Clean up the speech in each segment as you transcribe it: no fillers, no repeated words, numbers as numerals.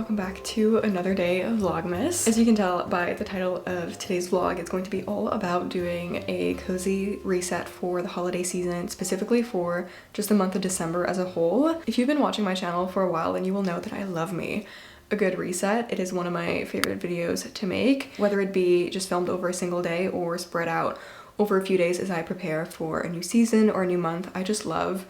welcome back to another day of vlogmas. As you can tell by the title of today's vlog, it's going to be all about doing a cozy reset for the holiday season, specifically for just the month of December as a whole. If you've been watching my channel for a while, then you will know that I love me a good reset. It is one of my favorite videos to make, whether it be just filmed over a single day or spread out over a few days as I prepare for a new season or a new month. I just love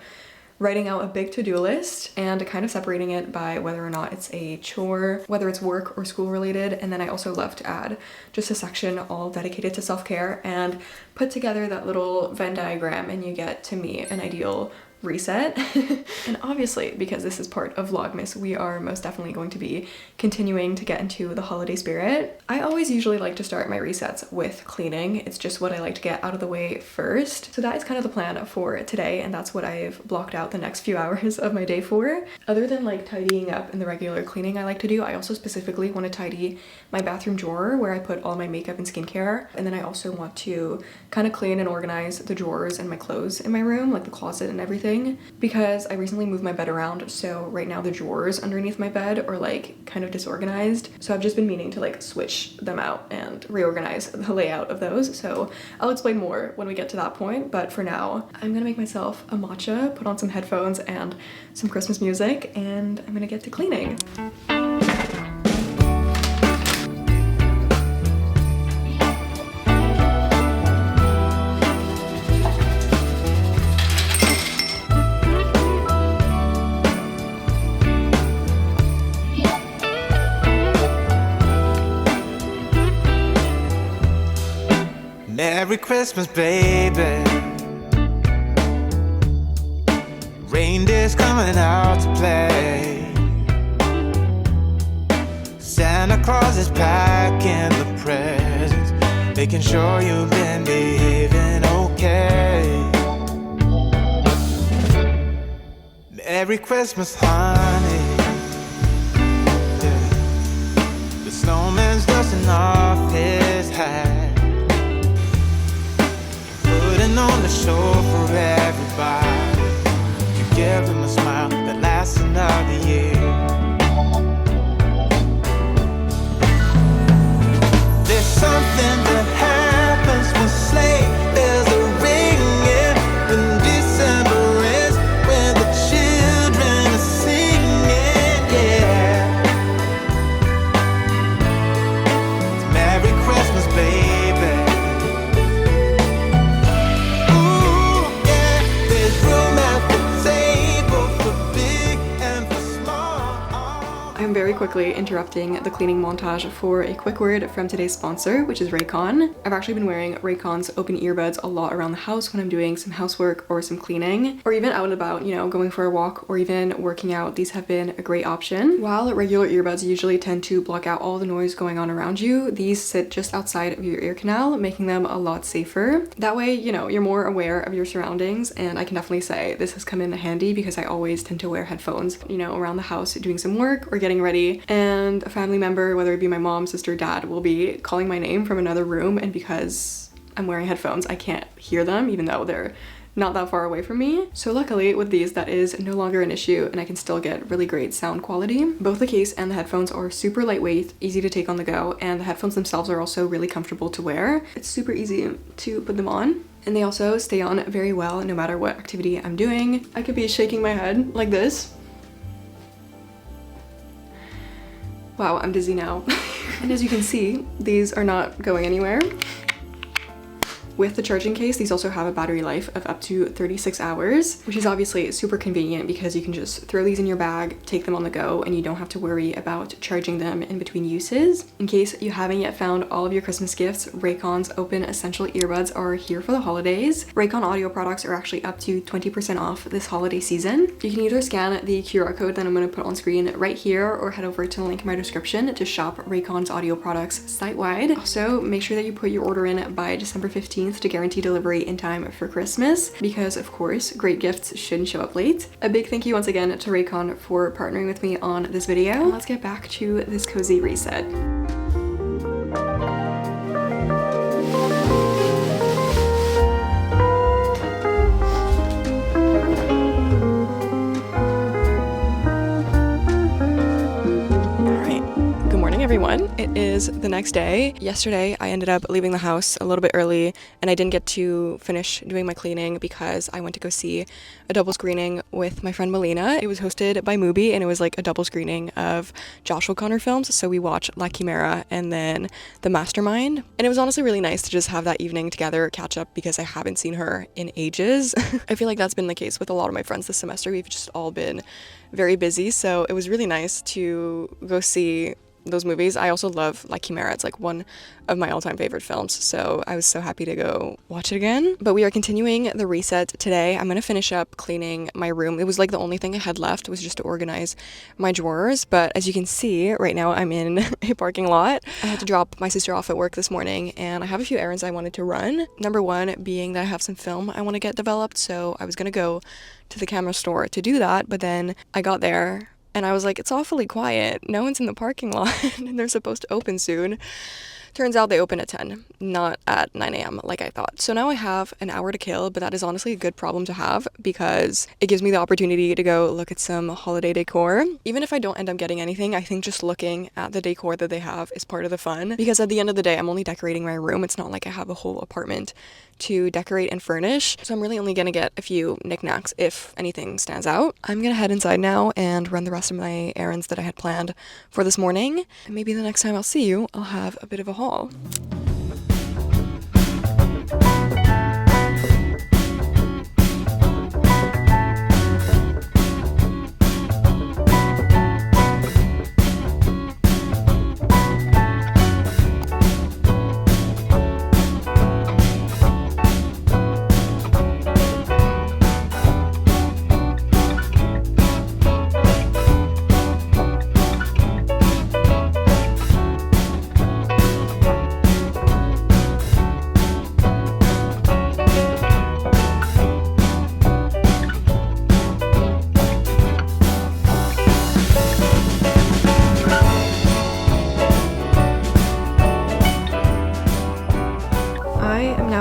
writing out a big to-do list and kind of separating it by whether or not it's a chore, whether it's work or school related. And then I also love to add just a section all dedicated to self-care and put together that little Venn diagram, and you get, to me, an ideal reset. And obviously, because this is part of Vlogmas, we are most definitely going to be continuing to get into the holiday spirit. I always usually like to start my resets with cleaning. It's just what I like to get out of the way first. So that is kind of the plan for today, and that's what I've blocked out the next few hours of my day for. Other than like tidying up and the regular cleaning I like to do, I also specifically want to tidy my bathroom drawer where I put all my makeup and skincare. And then I also want to kind of clean and organize the drawers and my clothes in my room, like the closet and everything, because I recently moved my bed around, so right now the drawers underneath my bed are like kind of disorganized. So I've just been meaning to like switch them out and reorganize the layout of those. So I'll explain more when we get to that point, but for now I'm gonna make myself a matcha, put on some headphones and some Christmas music, and I'm gonna get to cleaning. Merry Christmas, baby. Reindeer's coming out to play. Santa Claus is packing the presents, making sure you've been behaving okay. Merry Christmas, honey. Yeah. The snowman's dusting off his hat, on the show for everybody. You give them a smile that lasts another year. There's something that happens when sleigh bells are ringing, when December ends, when the children are singing, yeah. It's Merry Christmas, baby. I'm very quickly interrupting the cleaning montage for a quick word from today's sponsor, which is Raycon. I've actually been wearing Raycon's open earbuds a lot around the house when I'm doing some housework or some cleaning, or even out and about, you know, going for a walk or even working out. These have been a great option. While regular earbuds usually tend to block out all the noise going on around you, these sit just outside of your ear canal, making them a lot safer. That way, you know, you're more aware of your surroundings, and I can definitely say this has come in handy because I always tend to wear headphones, you know, around the house doing some work or getting ready, and a family member, whether it be my mom, sister, dad, will be calling my name from another room, and because I'm wearing headphones I can't hear them even though they're not that far away from me. So luckily with these that is no longer an issue, and I can still get really great sound quality. Both the case and the headphones are super lightweight, easy to take on the go, and the headphones themselves are also really comfortable to wear. It's super easy to put them on, and they also stay on very well no matter what activity I'm doing. I could be shaking my head like this. Wow, I'm dizzy now. And as you can see, these are not going anywhere. With the charging case, these also have a battery life of up to 36 hours, which is obviously super convenient because you can just throw these in your bag, take them on the go, and you don't have to worry about charging them in between uses. In case you haven't yet found all of your Christmas gifts, Raycon's Open Essential Earbuds are here for the holidays. Raycon audio products are actually up to 20% off this holiday season. You can either scan the QR code that I'm going to put on screen right here, or head over to the link in my description to shop Raycon's audio products site-wide. Also, make sure that you put your order in by December 15th to guarantee delivery in time for Christmas, because of course great gifts shouldn't show up late. A big thank you once again to Raycon for partnering with me on this video. And let's get back to this cozy reset. everyone. It is the next day. Yesterday I ended up leaving the house a little bit early and I didn't get to finish doing my cleaning because I went to go see a double screening with my friend Melina. It was hosted by Mubi and it was like a double screening of Josh O'Connor films. So we watched La Chimera and then The Mastermind. And it was honestly really nice to just have that evening together, catch up, because I haven't seen her in ages. I feel like that's been the case with a lot of my friends this semester. We've just all been very busy. So it was really nice to go see those movies. I also love La Chimera. It's like one of my all-time favorite films, so I was so happy to go watch it again. But we are continuing the reset today. I'm gonna finish up cleaning my room. It was like the only thing I had left was just to organize my drawers, but as you can see right now I'm in a parking lot. I had to drop my sister off at work this morning and I have a few errands I wanted to run. Number one being that I have some film I want to get developed, so I was gonna go to the camera store to do that, but then I got there and I was like, it's awfully quiet. No one's in the parking lot and they're supposed to open soon. Turns out they open at 10, not at 9 a.m. like I thought. So now I have an hour to kill, but that is honestly a good problem to have because it gives me the opportunity to go look at some holiday decor. Even if I don't end up getting anything, I think just looking at the decor that they have is part of the fun, because at the end of the day, I'm only decorating my room. It's not like I have a whole apartment to decorate and furnish. So I'm really only gonna get a few knickknacks if anything stands out. I'm gonna head inside now and run the rest of my errands that I had planned for this morning. And maybe the next time I'll see you, I'll have a bit of a haul.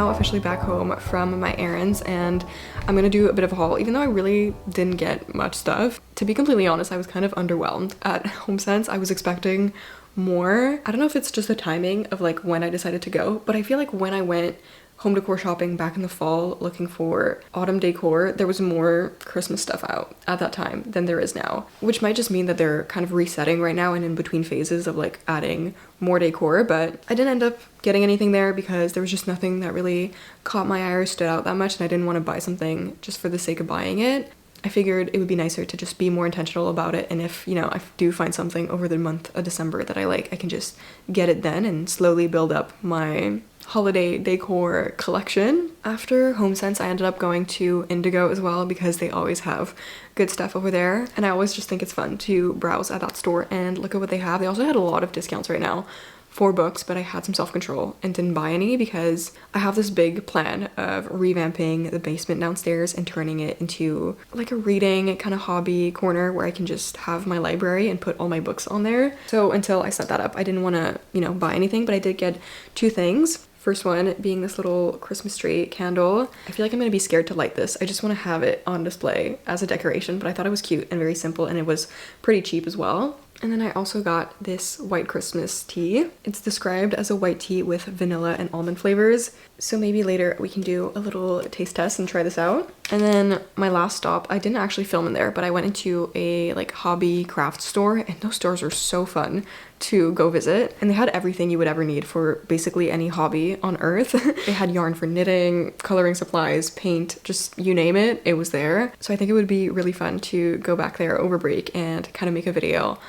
Officially back home from my errands and I'm gonna do a bit of a haul, even though I really didn't get much stuff. To be completely honest, I was kind of underwhelmed at HomeSense. I was expecting more. I don't know if it's just the timing of like when I decided to go, but I feel like when I went home decor shopping back in the fall looking for autumn decor, there was more Christmas stuff out at that time than there is now, which might just mean that they're kind of resetting right now and in between phases of like adding more decor. But I didn't end up getting anything there because there was just nothing that really caught my eye or stood out that much, and I didn't want to buy something just for the sake of buying it. I figured it would be nicer to just be more intentional about it, and if, you know, I do find something over the month of December that I like, I can just get it then and slowly build up my holiday decor collection. After HomeSense, I ended up going to Indigo as well because they always have good stuff over there, and I always just think it's fun to browse at that store and look at what they have. They also had a lot of discounts right now for books, but I had some self-control and didn't buy any because I have this big plan of revamping the basement downstairs and turning it into like a reading kind of hobby corner where I can just have my library and put all my books on there. So until I set that up, I didn't want to, you know, buy anything, but I did get two things. First one being this little Christmas tree candle. I feel like I'm gonna be scared to light this. I just want to have it on display as a decoration, but I thought it was cute and very simple, and it was pretty cheap as well. And then I also got this white Christmas tea. It's described as a white tea with vanilla and almond flavors. So maybe later we can do a little taste test and try this out. And then my last stop, I didn't actually film in there, but I went into a like hobby craft store, and those stores are so fun to go visit. And they had everything you would ever need for basically any hobby on earth. They had yarn for knitting, coloring supplies, paint, just you name it, it was there. So I think it would be really fun to go back there over break and kind of make a video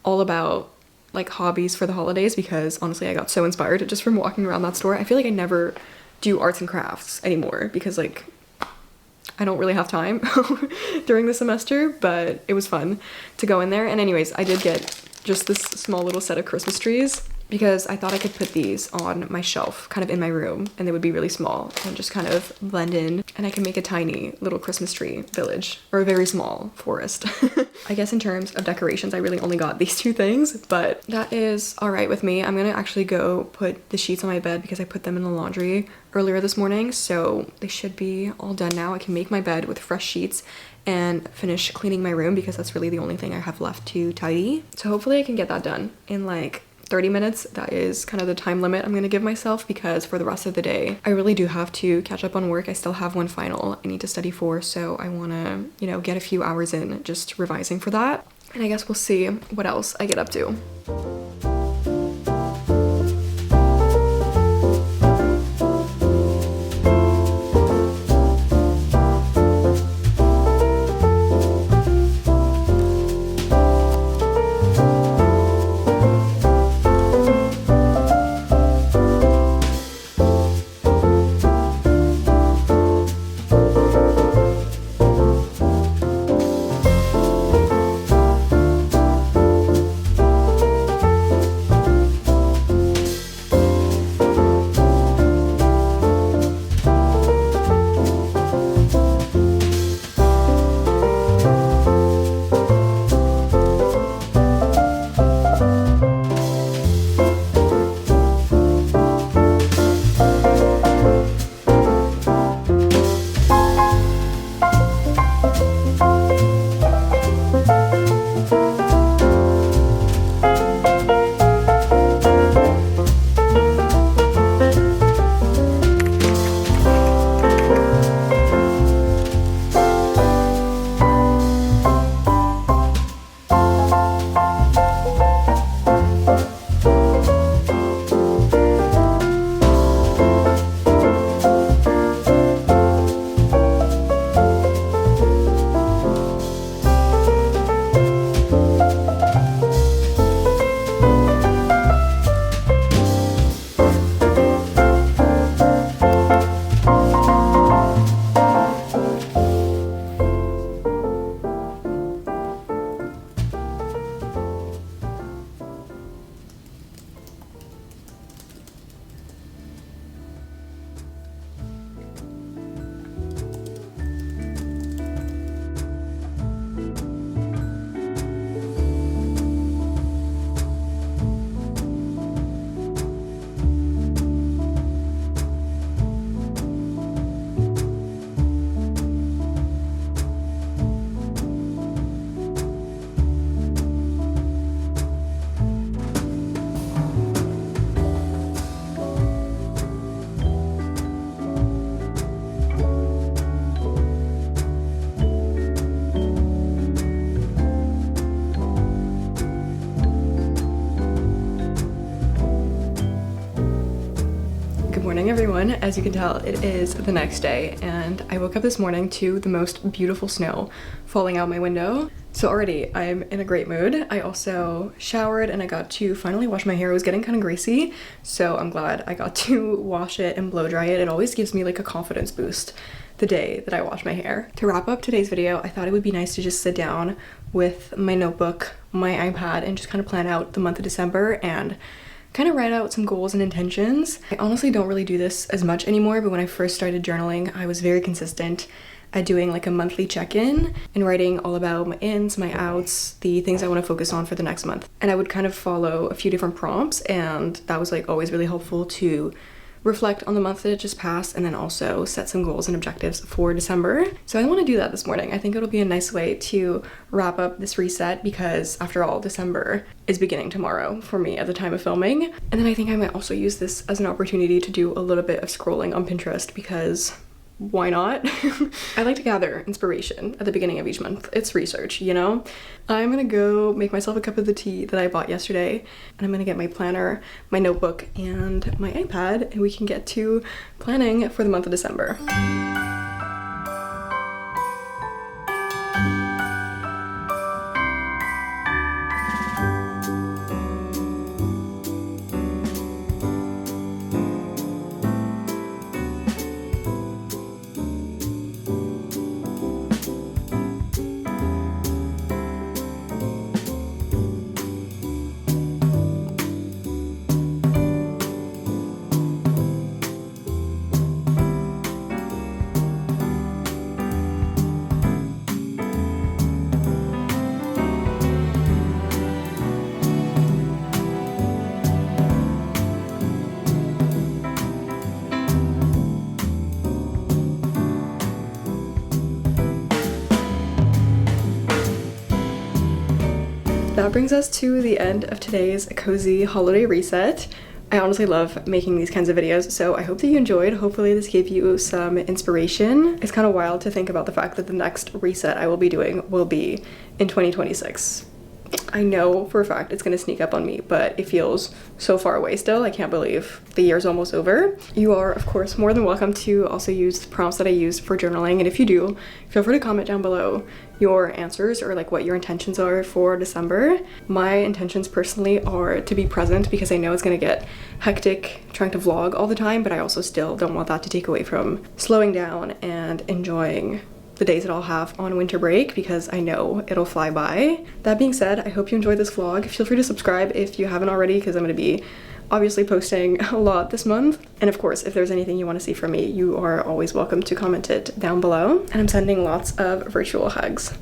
all about like hobbies for the holidays, because honestly I got so inspired just from walking around that store. I feel like I never do arts and crafts anymore because like I don't really have time during the semester, but it was fun to go in there. And anyways, I did get just this small little set of Christmas trees because I thought I could put these on my shelf kind of in my room, and they would be really small and just kind of blend in, and I can make a tiny little Christmas tree village, or a very small forest. I guess in terms of decorations, I really only got these two things, but that is all right with me. I'm gonna actually go put the sheets on my bed because I put them in the laundry earlier this morning, so they should be all done now. I can make my bed with fresh sheets and finish cleaning my room because that's really the only thing I have left to tidy. So hopefully I can get that done in like 30 minutes. That is kind of the time limit I'm gonna give myself, because for the rest of the day I really do have to catch up on work. I still have one final I need to study for, so I want to, you know, get a few hours in just revising for that. And I guess we'll see what else I get up to. Morning everyone. As you can tell, it is the next day and I woke up this morning to the most beautiful snow falling out my window. So already I'm in a great mood. I also showered and I got to finally wash my hair. It was getting kind of greasy, so I'm glad I got to wash it and blow dry it. It always gives me like a confidence boost the day that I wash my hair. To wrap up today's video, I thought it would be nice to just sit down with my notebook, my iPad, and just kind of plan out the month of December and kind of write out some goals and intentions. I honestly don't really do this as much anymore, but when I first started journaling, I was very consistent at doing like a monthly check-in and writing all about my ins, my outs, the things I want to focus on for the next month. And I would kind of follow a few different prompts, and that was like always really helpful to reflect on the month that just passed and then also set some goals and objectives for December. So I want to do that this morning. I think it'll be a nice way to wrap up this reset, because after all, December is beginning tomorrow for me at the time of filming. And then I think I might also use this as an opportunity to do a little bit of scrolling on Pinterest, because why not? I like to gather inspiration at the beginning of each month. It's research, you know? I'm gonna go make myself a cup of the tea that I bought yesterday, and I'm gonna get my planner, my notebook, and my iPad, and we can get to planning for the month of December. that brings us to the end of today's cozy holiday reset. I honestly love making these kinds of videos, so I hope that you enjoyed. Hopefully this gave you some inspiration. It's kind of wild to think about the fact that the next reset I will be doing will be in 2026. I know for a fact it's gonna sneak up on me, but it feels so far away still. I can't believe the year's almost over. You are, of course, more than welcome to also use the prompts that I use for journaling, and if you do, feel free to comment down below your answers or like what your intentions are for December. My intentions personally are to be present because I know it's gonna get hectic trying to vlog all the time, but I also still don't want that to take away from slowing down and enjoying the days that I'll have on winter break because I know it'll fly by. That being said, I hope you enjoyed this vlog. Feel free to subscribe if you haven't already because I'm gonna be obviously posting a lot this month. And of course, if there's anything you want to see from me, you are always welcome to comment it down below. And I'm sending lots of virtual hugs.